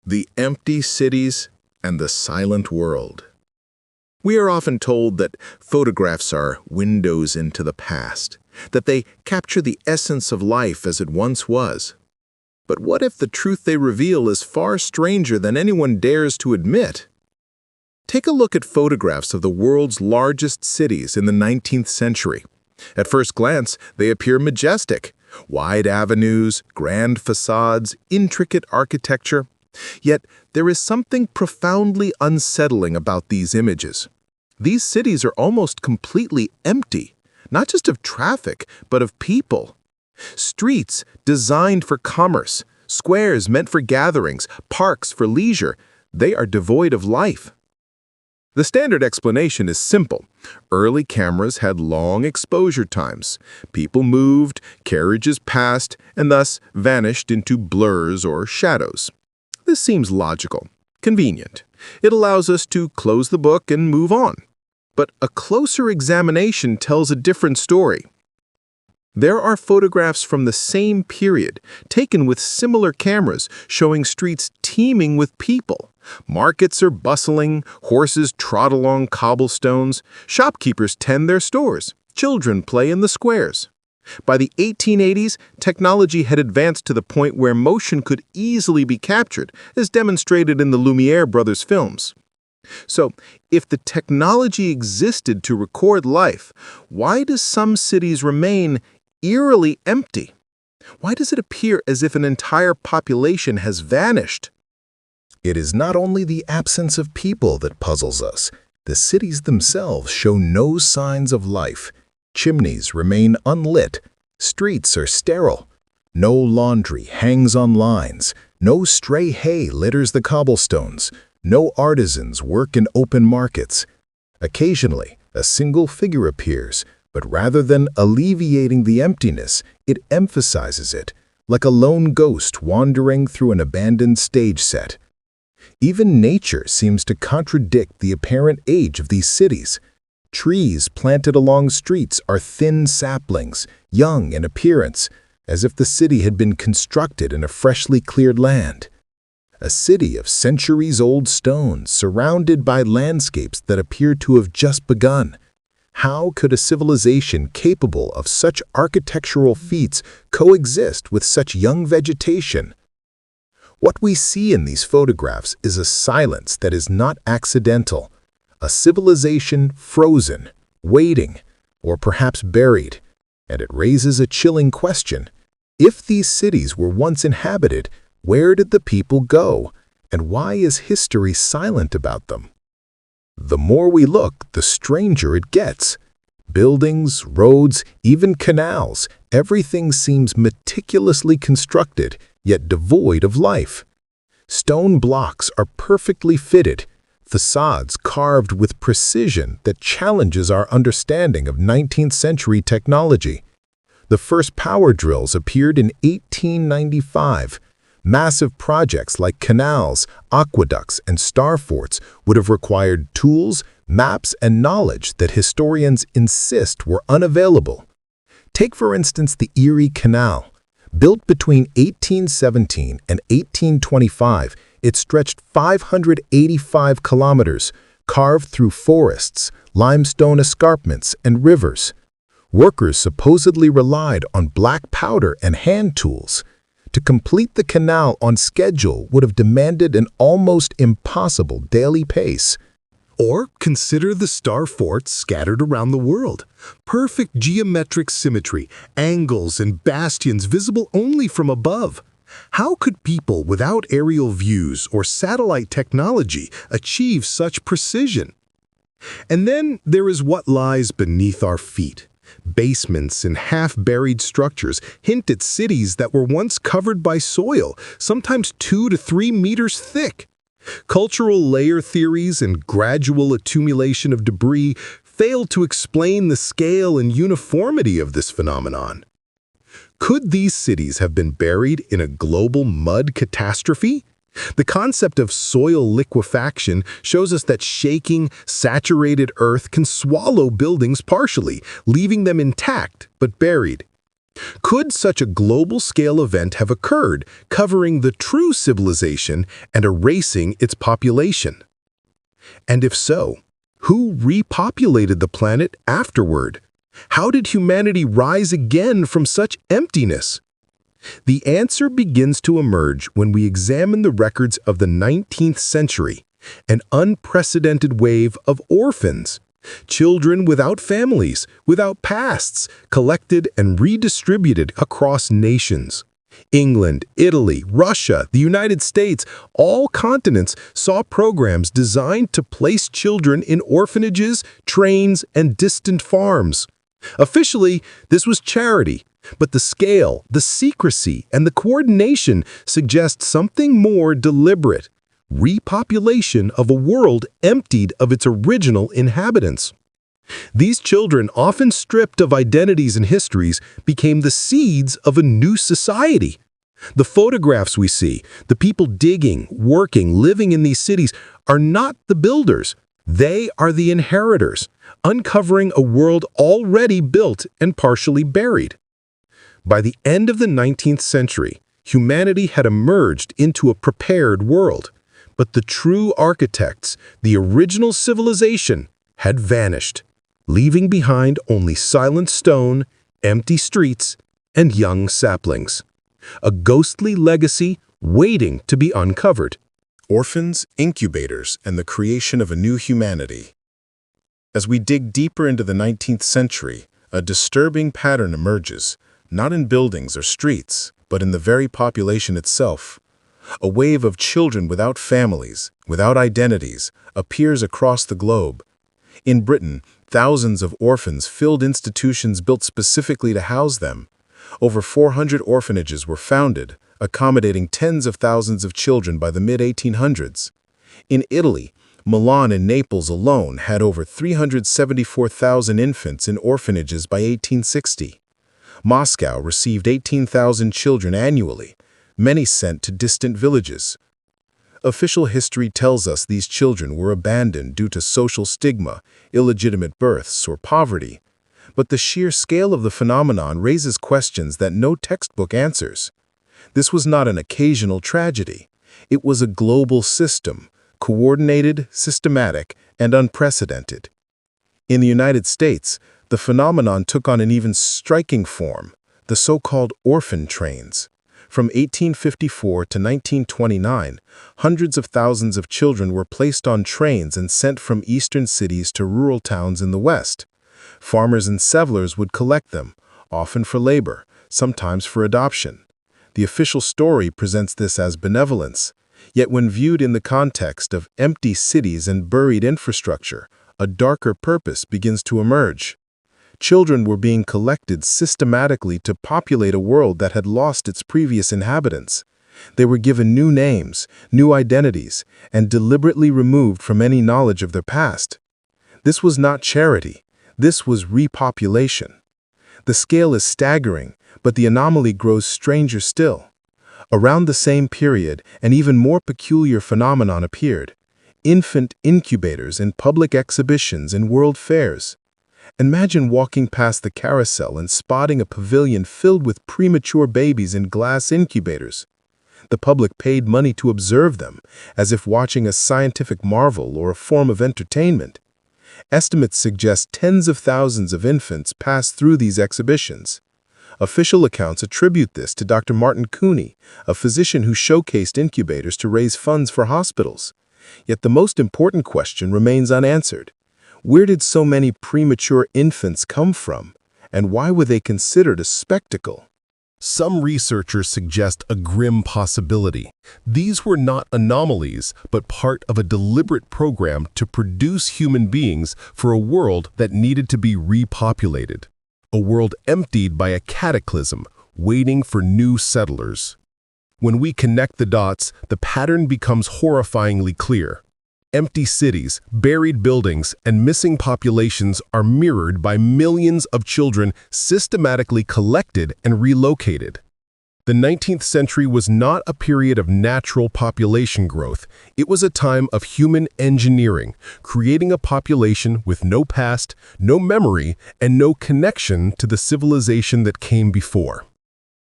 The empty cities and the silent world. We are often told that photographs are windows into the past, that they capture the essence of life as it once was. But what if the truth they reveal is far stranger than anyone dares to admit? Take a look at photographs of the world's largest cities in the 19th century. At first glance, they appear majestic. Wide avenues, grand facades, intricate architecture. Yet, there is something profoundly unsettling about these images. These cities are almost completely empty, not just of traffic, but of people. Streets designed for commerce, squares meant for gatherings, parks for leisure, they are devoid of life. The standard explanation is simple. Early cameras had long exposure times. People moved, carriages passed, and thus vanished into blurs or shadows. This seems logical, convenient. It allows us to close the book and move on. But a closer examination tells a different story. There are photographs from the same period, taken with similar cameras, showing streets teeming with people. Markets are bustling, horses trot along cobblestones, shopkeepers tend their stores, children play in the squares. By the 1880s, technology had advanced to the point where motion could easily be captured, as demonstrated in the Lumiere brothers' films. So, if the technology existed to record life, why do some cities remain eerily empty? Why does it appear as if an entire population has vanished? It is not only the absence of people that puzzles us. The cities themselves show no signs of life. Chimneys remain unlit. Streets are sterile. No laundry hangs on lines. No stray hay litters the cobblestones. No artisans work in open markets. Occasionally, a single figure appears, but rather than alleviating the emptiness, it emphasizes it, like a lone ghost wandering through an abandoned stage set. Even nature seems to contradict the apparent age of these cities. Trees planted along streets are thin saplings, young in appearance, as if the city had been constructed in a freshly cleared land. A city of centuries-old stone surrounded by landscapes that appear to have just begun. How could a civilization capable of such architectural feats coexist with such young vegetation? What we see in these photographs is a silence that is not accidental. A civilization frozen, waiting, or perhaps buried, and it raises a chilling question. If these cities were once inhabited, where did the people go, and why is history silent about them? The more we look, the stranger it gets. Buildings, roads, even canals, everything seems meticulously constructed, yet devoid of life. Stone blocks are perfectly fitted, facades carved with precision that challenges our understanding of 19th century technology. The first power drills appeared in 1895. Massive projects like canals, aqueducts, and star forts would have required tools, maps, and knowledge that historians insist were unavailable. Take, for instance, the Erie Canal. Built between 1817 and 1825, it stretched 585 kilometers, carved through forests, limestone escarpments, and rivers. Workers supposedly relied on black powder and hand tools. To complete the canal on schedule would have demanded an almost impossible daily pace. Or consider the star forts scattered around the world. Perfect geometric symmetry, angles and bastions visible only from above. How could people without aerial views or satellite technology achieve such precision? And then there is what lies beneath our feet. Basements and half-buried structures hint at cities that were once covered by soil, sometimes 2 to 3 meters thick. Cultural layer theories and gradual accumulation of debris fail to explain the scale and uniformity of this phenomenon. Could these cities have been buried in a global mud catastrophe? The concept of soil liquefaction shows us that shaking, saturated earth can swallow buildings partially, leaving them intact but buried. Could such a global-scale event have occurred, covering the true civilization and erasing its population? And if so, who repopulated the planet afterward? How did humanity rise again from such emptiness? The answer begins to emerge when we examine the records of the 19th century, an unprecedented wave of orphans. Children without families, without pasts, collected and redistributed across nations. England, Italy, Russia, the United States, all continents saw programs designed to place children in orphanages, trains, and distant farms. Officially, this was charity, but the scale, the secrecy, and the coordination suggest something more deliberate: repopulation of a world emptied of its original inhabitants. These children, often stripped of identities and histories, became the seeds of a new society. The photographs we see, the people digging, working, living in these cities, are not the builders. They are the inheritors, uncovering a world already built and partially buried. By the end of the 19th century, humanity had emerged into a prepared world. But the true architects, the original civilization, had vanished, leaving behind only silent stone, empty streets, and young saplings. A ghostly legacy waiting to be uncovered. Orphans, incubators, and the creation of a new humanity. As we dig deeper into the 19th century, a disturbing pattern emerges, not in buildings or streets, but in the very population itself. A wave of children without families, without identities, appears across the globe. In Britain, thousands of orphans filled institutions built specifically to house them. Over 400 orphanages were founded, accommodating tens of thousands of children by the mid-1800s. In Italy, Milan and Naples alone had over 374,000 infants in orphanages by 1860. Moscow received 18,000 children annually, many sent to distant villages. Official history tells us these children were abandoned due to social stigma, illegitimate births, or poverty. But the sheer scale of the phenomenon raises questions that no textbook answers. This was not an occasional tragedy. It was a global system, coordinated, systematic, and unprecedented. In the United States, the phenomenon took on an even striking form, the so-called orphan trains. From 1854 to 1929, hundreds of thousands of children were placed on trains and sent from eastern cities to rural towns in the West. Farmers and settlers would collect them, often for labor, sometimes for adoption. The official story presents this as benevolence, yet when viewed in the context of empty cities and buried infrastructure, a darker purpose begins to emerge. Children were being collected systematically to populate a world that had lost its previous inhabitants. They were given new names, new identities, and deliberately removed from any knowledge of their past. This was not charity. This was repopulation. The scale is staggering, but the anomaly grows stranger still. Around the same period, an even more peculiar phenomenon appeared: infant incubators in public exhibitions and world fairs. Imagine walking past the carousel and spotting a pavilion filled with premature babies in glass incubators. The public paid money to observe them, as if watching a scientific marvel or a form of entertainment. Estimates suggest tens of thousands of infants passed through these exhibitions. Official accounts attribute this to Dr. Martin Cooney, a physician who showcased incubators to raise funds for hospitals. Yet the most important question remains unanswered. Where did so many premature infants come from, and why were they considered a spectacle? Some researchers suggest a grim possibility. These were not anomalies, but part of a deliberate program to produce human beings for a world that needed to be repopulated. A world emptied by a cataclysm, waiting for new settlers. When we connect the dots, the pattern becomes horrifyingly clear. Empty cities, buried buildings, and missing populations are mirrored by millions of children systematically collected and relocated. The 19th century was not a period of natural population growth. It was a time of human engineering, creating a population with no past, no memory, and no connection to the civilization that came before.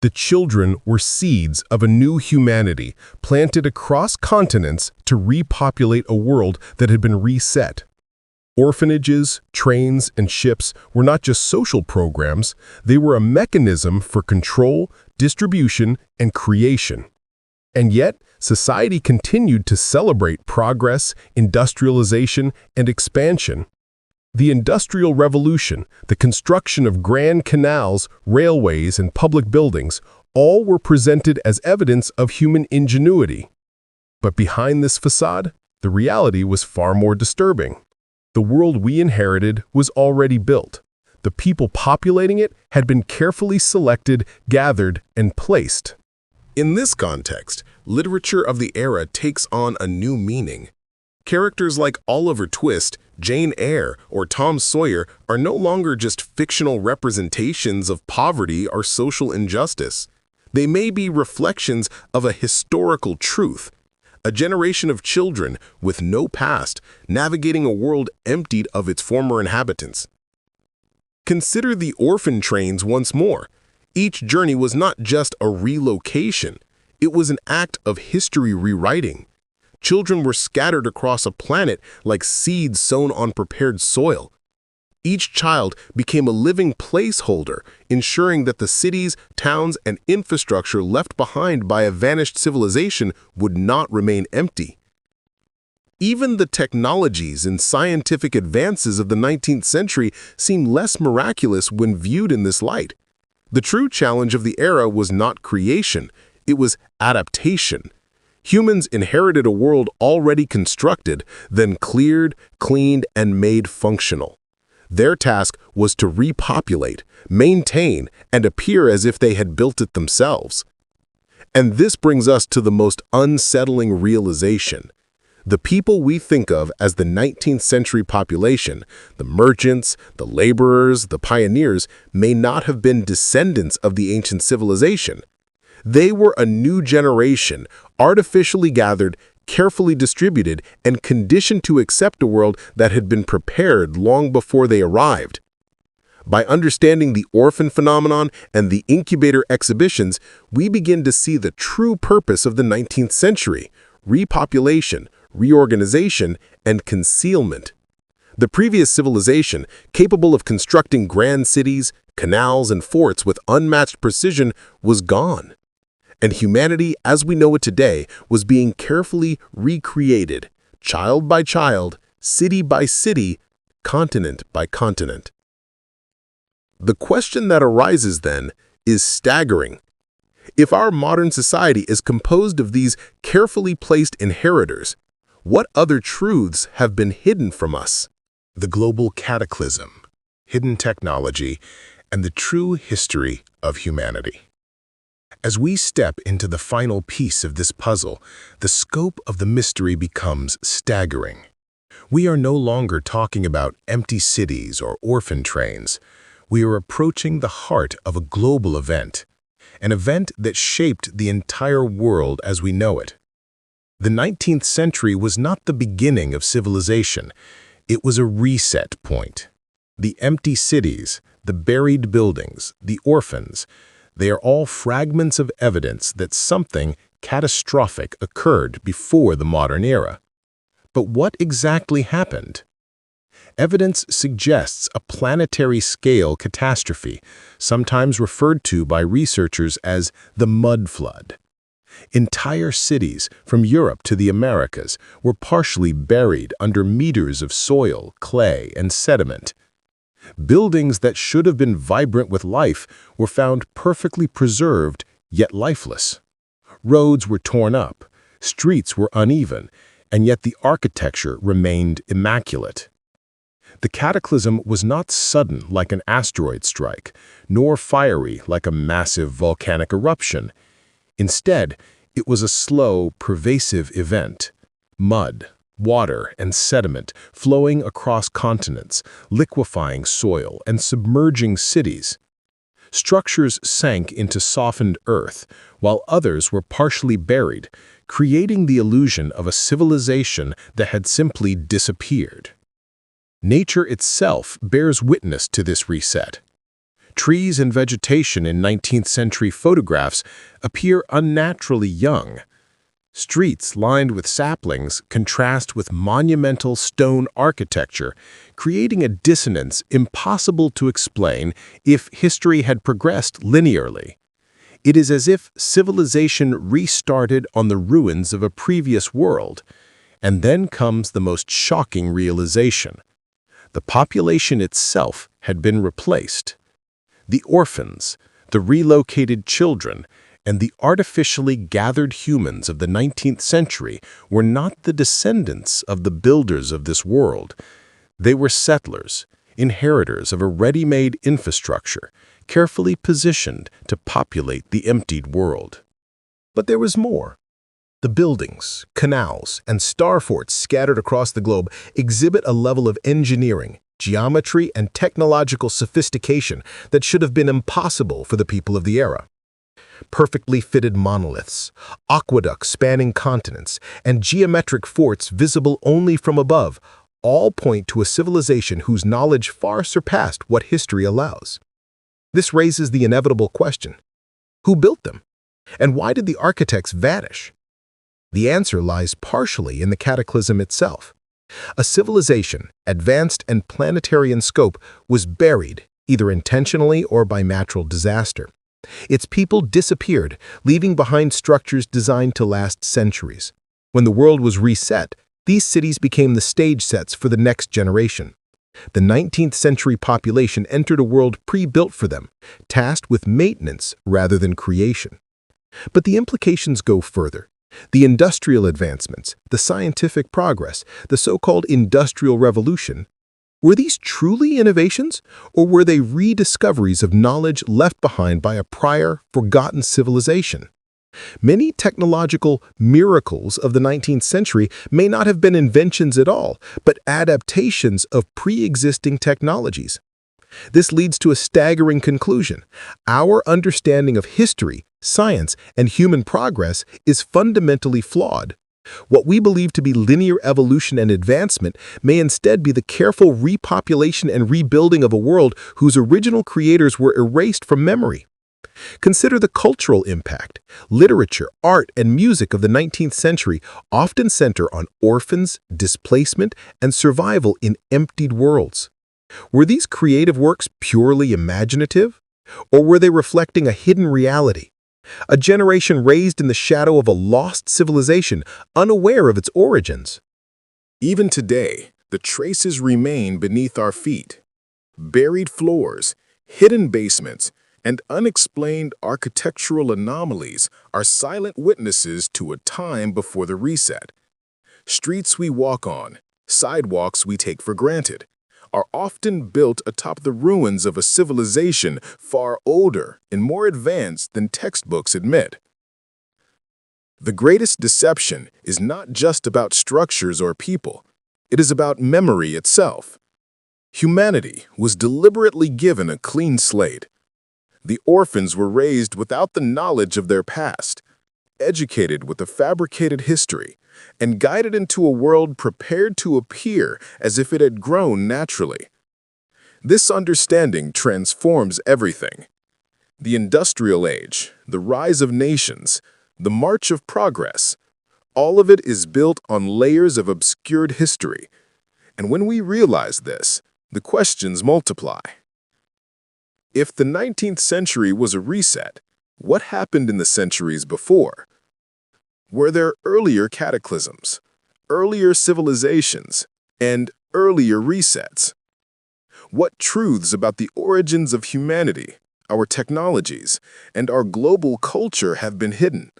The children were seeds of a new humanity, planted across continents to repopulate a world that had been reset. Orphanages, trains, and ships were not just social programs, they were a mechanism for control, distribution, and creation. And yet, society continued to celebrate progress, industrialization, and expansion. The Industrial Revolution, the construction of grand canals, railways, and public buildings, all were presented as evidence of human ingenuity. But behind this facade, the reality was far more disturbing. The world we inherited was already built. The people populating it had been carefully selected, gathered, and placed. In this context, literature of the era takes on a new meaning. Characters like Oliver Twist, Jane Eyre, or Tom Sawyer are no longer just fictional representations of poverty or social injustice. They may be reflections of a historical truth. A generation of children with no past, navigating a world emptied of its former inhabitants. Consider the orphan trains once more. Each journey was not just a relocation. It was an act of history rewriting. Children were scattered across a planet like seeds sown on prepared soil. Each child became a living placeholder, ensuring that the cities, towns, and infrastructure left behind by a vanished civilization would not remain empty. Even the technologies and scientific advances of the 19th century seem less miraculous when viewed in this light. The true challenge of the era was not creation, it was adaptation. Humans inherited a world already constructed, then cleared, cleaned, and made functional. Their task was to repopulate, maintain, and appear as if they had built it themselves. And this brings us to the most unsettling realization. The people we think of as the 19th century population, the merchants, the laborers, the pioneers, may not have been descendants of the ancient civilization. They were a new generation, artificially gathered, carefully distributed, and conditioned to accept a world that had been prepared long before they arrived. By understanding the orphan phenomenon and the incubator exhibitions, we begin to see the true purpose of the 19th century: repopulation, reorganization, and concealment. The previous civilization, capable of constructing grand cities, canals, and forts with unmatched precision, was gone. And humanity, as we know it today, was being carefully recreated, child by child, city by city, continent by continent. The question that arises then is staggering. If our modern society is composed of these carefully placed inheritors, what other truths have been hidden from us? The global cataclysm, hidden technology, and the true history of humanity. As we step into the final piece of this puzzle, the scope of the mystery becomes staggering. We are no longer talking about empty cities or orphan trains. We are approaching the heart of a global event, an event that shaped the entire world as we know it. The 19th century was not the beginning of civilization. It was a reset point. The empty cities, the buried buildings, the orphans, they are all fragments of evidence that something catastrophic occurred before the modern era. But what exactly happened? Evidence suggests a planetary-scale catastrophe, sometimes referred to by researchers as the mud flood. Entire cities, from Europe to the Americas, were partially buried under meters of soil, clay, and sediment. Buildings that should have been vibrant with life were found perfectly preserved, yet lifeless. Roads were torn up, streets were uneven, and yet the architecture remained immaculate. The cataclysm was not sudden like an asteroid strike, nor fiery like a massive volcanic eruption. Instead, it was a slow, pervasive event. Mud, water, and sediment flowing across continents, liquefying soil and submerging cities. Structures sank into softened earth, while others were partially buried, creating the illusion of a civilization that had simply disappeared. Nature itself bears witness to this reset. Trees and vegetation in 19th-century photographs appear unnaturally young. Streets lined with saplings contrast with monumental stone architecture, creating a dissonance impossible to explain if history had progressed linearly. It is as if civilization restarted on the ruins of a previous world. And then comes the most shocking realization. The population itself had been replaced. The orphans, the relocated children, and the artificially gathered humans of the 19th century were not the descendants of the builders of this world. They were settlers, inheritors of a ready-made infrastructure, carefully positioned to populate the emptied world. But there was more. The buildings, canals, and star forts scattered across the globe exhibit a level of engineering, geometry, and technological sophistication that should have been impossible for the people of the era. Perfectly fitted monoliths, aqueducts spanning continents, and geometric forts visible only from above all point to a civilization whose knowledge far surpassed what history allows. This raises the inevitable question: who built them? And why did the architects vanish? The answer lies partially in the cataclysm itself. A civilization, advanced and planetary in scope, was buried, either intentionally or by natural disaster. Its people disappeared, leaving behind structures designed to last centuries. When the world was reset, these cities became the stage sets for the next generation. The 19th century population entered a world pre-built for them, tasked with maintenance rather than creation. But the implications go further. The industrial advancements, the scientific progress, the so-called Industrial Revolution, were these truly innovations, or were they rediscoveries of knowledge left behind by a prior, forgotten civilization? Many technological miracles of the 19th century may not have been inventions at all, but adaptations of pre-existing technologies. This leads to a staggering conclusion. Our understanding of history, science, and human progress is fundamentally flawed. What we believe to be linear evolution and advancement may instead be the careful repopulation and rebuilding of a world whose original creators were erased from memory. Consider the cultural impact. Literature, art, and music of the 19th century often center on orphans, displacement, and survival in emptied worlds. Were these creative works purely imaginative? Or were they reflecting a hidden reality? A generation raised in the shadow of a lost civilization, unaware of its origins. Even today, the traces remain beneath our feet. Buried floors, hidden basements, and unexplained architectural anomalies are silent witnesses to a time before the reset. Streets we walk on, sidewalks we take for granted, are often built atop the ruins of a civilization far older and more advanced than textbooks admit. The greatest deception is not just about structures or people. It is about memory itself. Humanity was deliberately given a clean slate. The orphans were raised without the knowledge of their past, educated with a fabricated history, and guided into a world prepared to appear as if it had grown naturally. This understanding transforms everything. The industrial age, the rise of nations, the march of progress, all of it is built on layers of obscured history. And when we realize this, the questions multiply. If the 19th century was a reset, what happened in the centuries before? Were there earlier cataclysms, earlier civilizations, and earlier resets? What truths about the origins of humanity, our technologies, and our global culture have been hidden?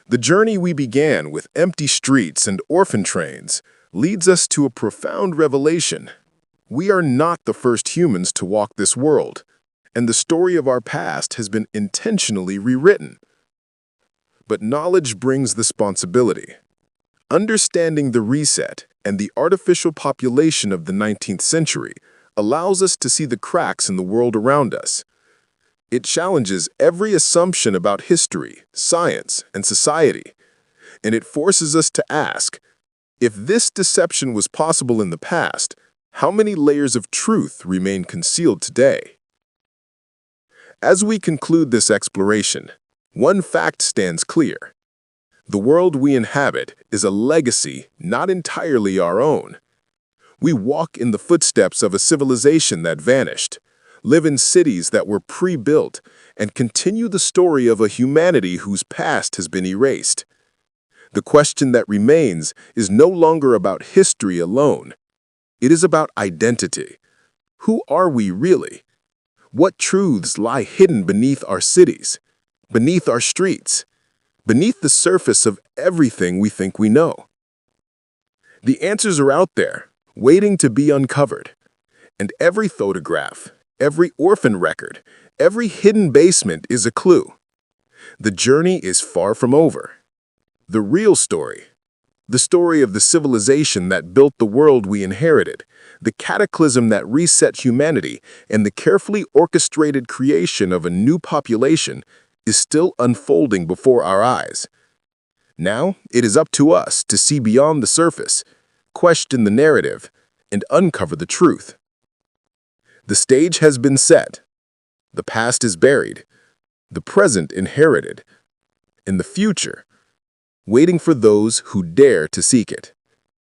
The journey we began with empty streets and orphan trains leads us to a profound revelation. We are not the first humans to walk this world, and the story of our past has been intentionally rewritten. But knowledge brings responsibility. Understanding the reset and the artificial population of the 19th century allows us to see the cracks in the world around us, It challenges every assumption about history, science, and society, and it forces us to ask, if this deception was possible in the past, how many layers of truth remain concealed today? As we conclude this exploration, one fact stands clear. The world we inhabit is a legacy not entirely our own. We walk in the footsteps of a civilization that vanished, live in cities that were pre-built, and continue the story of a humanity whose past has been erased. The question that remains is no longer about history alone. It is about identity. Who are we really? What truths lie hidden beneath our cities, beneath our streets, beneath the surface of everything we think we know? The answers are out there, waiting to be uncovered. And every photograph, every orphan record, every hidden basement is a clue. The journey is far from over. The real story, the story of the civilization that built the world we inherited, the cataclysm that reset humanity, and the carefully orchestrated creation of a new population, is still unfolding before our eyes. Now, it is up to us to see beyond the surface, question the narrative, and uncover the truth. The stage has been set. The past is buried, the present inherited, and the future waiting for those who dare to seek it.